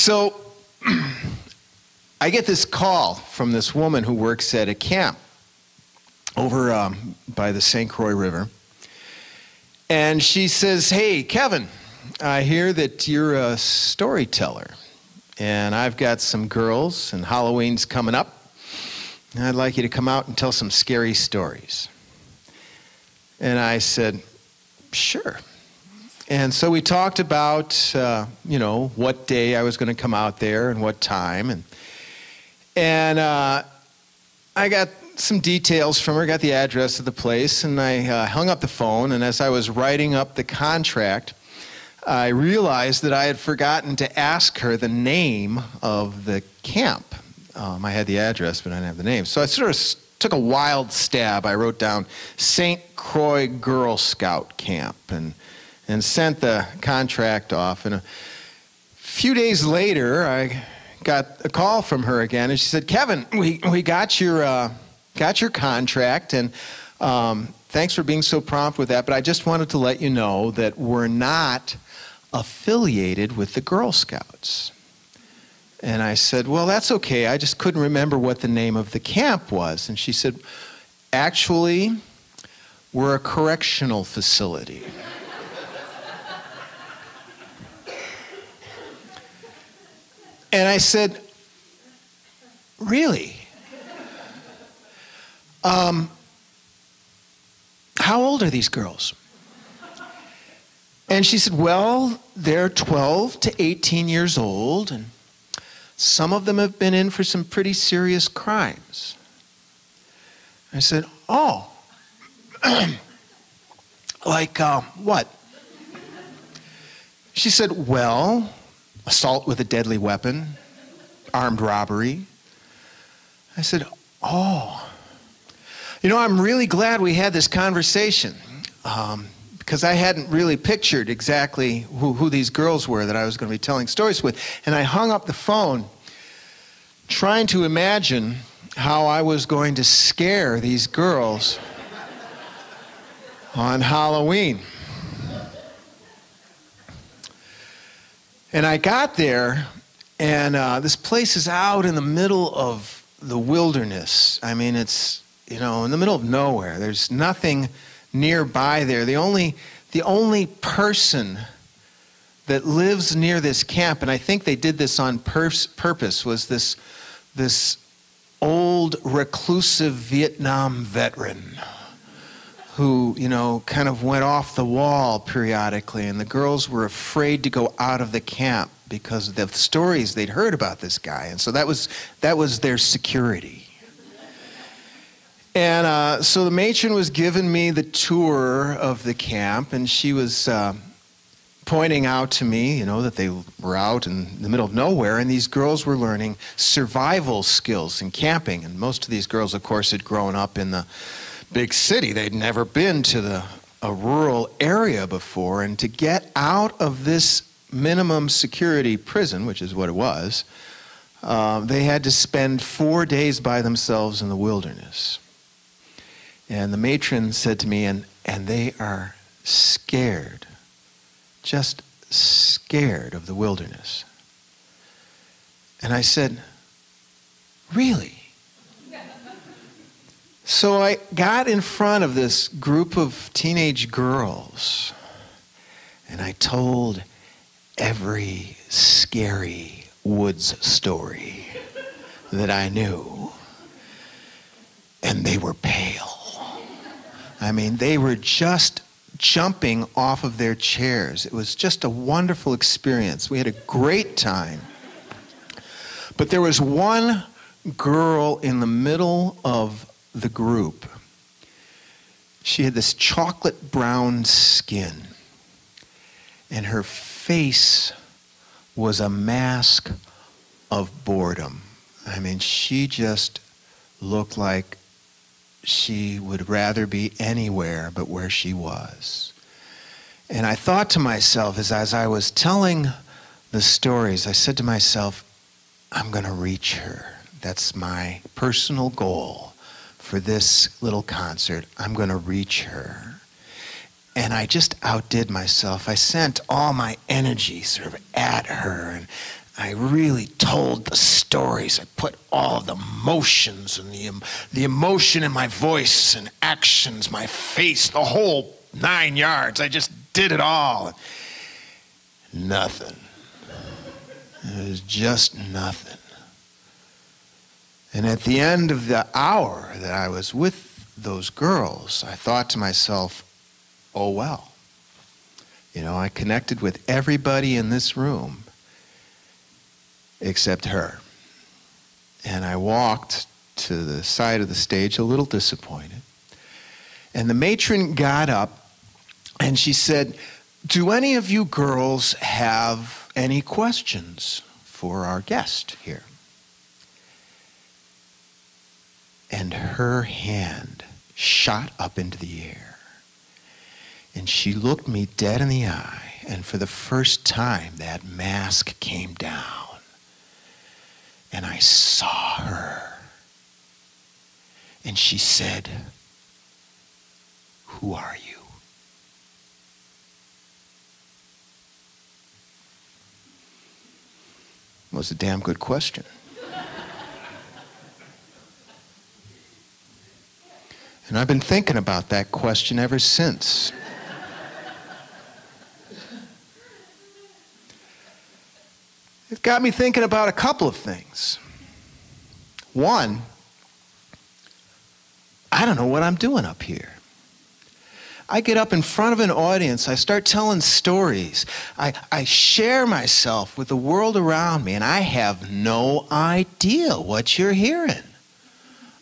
So I get this call from this woman who works at a camp over by the St. Croix River. And she says, "Hey, Kevin, I hear that you're a storyteller. And I've got some girls, and Halloween's coming up. And I'd like you to come out and tell some scary stories." And I said, "Sure." And so we talked about, what day I was going to come out there and what time. And I got some details from her, got the address of the place, and I hung up the phone. And as I was writing up the contract, I realized that I had forgotten to ask her the name of the camp. I had the address, but I didn't have the name. So I sort of took a wild stab. I wrote down St. Croix Girl Scout Camp and sent the contract off. And a few days later, I got a call from her again, and she said, "Kevin, we got your contract, and thanks for being so prompt with that, but I just wanted to let you know that we're not affiliated with the Girl Scouts." And I said, "Well, that's okay. I just couldn't remember what the name of the camp was." And she said, "Actually, we're a correctional facility." And I said, "Really? How old are these girls?" And she said, "Well, they're 12 to 18 years old, and some of them have been in for some pretty serious crimes." I said, "Oh, like what?" She said, "Well, assault with a deadly weapon, armed robbery." I said, "Oh, I'm really glad we had this conversation because I hadn't really pictured exactly who these girls were that I was going to be telling stories with." And I hung up the phone trying to imagine how I was going to scare these girls on Halloween. And I got there, and this place is out in the middle of the wilderness. I mean, it's, in the middle of nowhere. There's nothing nearby there. The only person that lives near this camp, and I think they did this on purpose, was this old reclusive Vietnam veteran who, kind of went off the wall periodically, and the girls were afraid to go out of the camp because of the stories they'd heard about this guy, and so that was their security. And so the matron was giving me the tour of the camp, and she was pointing out to me, that they were out in the middle of nowhere, and these girls were learning survival skills and camping. And most of these girls, of course, had grown up in the big city. They'd never been to a rural area before, and to get out of this minimum security prison, which is what it was, they had to spend 4 days by themselves in the wilderness. And the matron said to me, and they are scared, just scared of the wilderness. And I said, "Really?" So I got in front of this group of teenage girls, and I told every scary woods story that I knew. And they were pale. I mean, they were just jumping off of their chairs. It was just a wonderful experience. We had a great time. But there was one girl in the middle of the group. She had this chocolate brown skin, and her face was a mask of boredom. I mean, she just looked like she would rather be anywhere but where she was. And I thought to myself, as I was telling the stories, I said to myself, I'm going to reach her. That's my personal goal for this little concert. I'm going to reach her. And I just outdid myself. I sent all my energy sort of at her, and I really told the stories. I put all the emotions and the emotion in my voice and actions, my face, the whole 9 yards. I just did it all. Nothing. It was just nothing. And at the end of the hour that I was with those girls, I thought to myself, oh well. You know, I connected with everybody in this room except her. And I walked to the side of the stage a little disappointed. And the matron got up and she said, do any of you girls have any questions for our guest here? And her hand shot up into the air. And she looked me dead in the eye. And for the first time, that mask came down. And I saw her. And she said, who are you? It was a damn good question. And I've been thinking about that question ever since. It got me thinking about a couple of things. One, I don't know what I'm doing up here. I get up in front of an audience, I start telling stories, I share myself with the world around me, and I have no idea what you're hearing.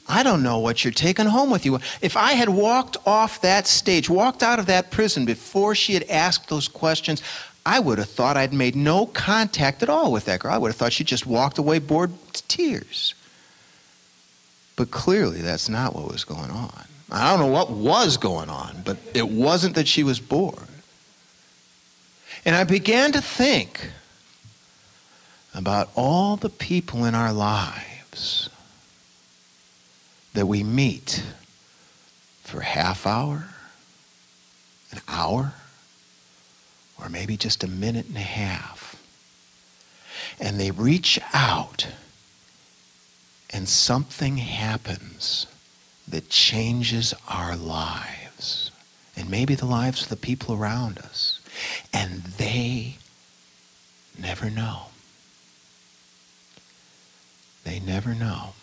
I don't know what you're taking home with you. If I had walked off that stage, walked out of that prison before she had asked those questions, I would have thought I'd made no contact at all with that girl. I would have thought she just walked away bored to tears. But clearly that's not what was going on. I don't know what was going on, but it wasn't that she was bored. And I began to think about all the people in our lives that we meet for a half hour, an hour, or maybe just a minute and a half. And they reach out and something happens that changes our lives. And maybe the lives of the people around us. And they never know. They never know.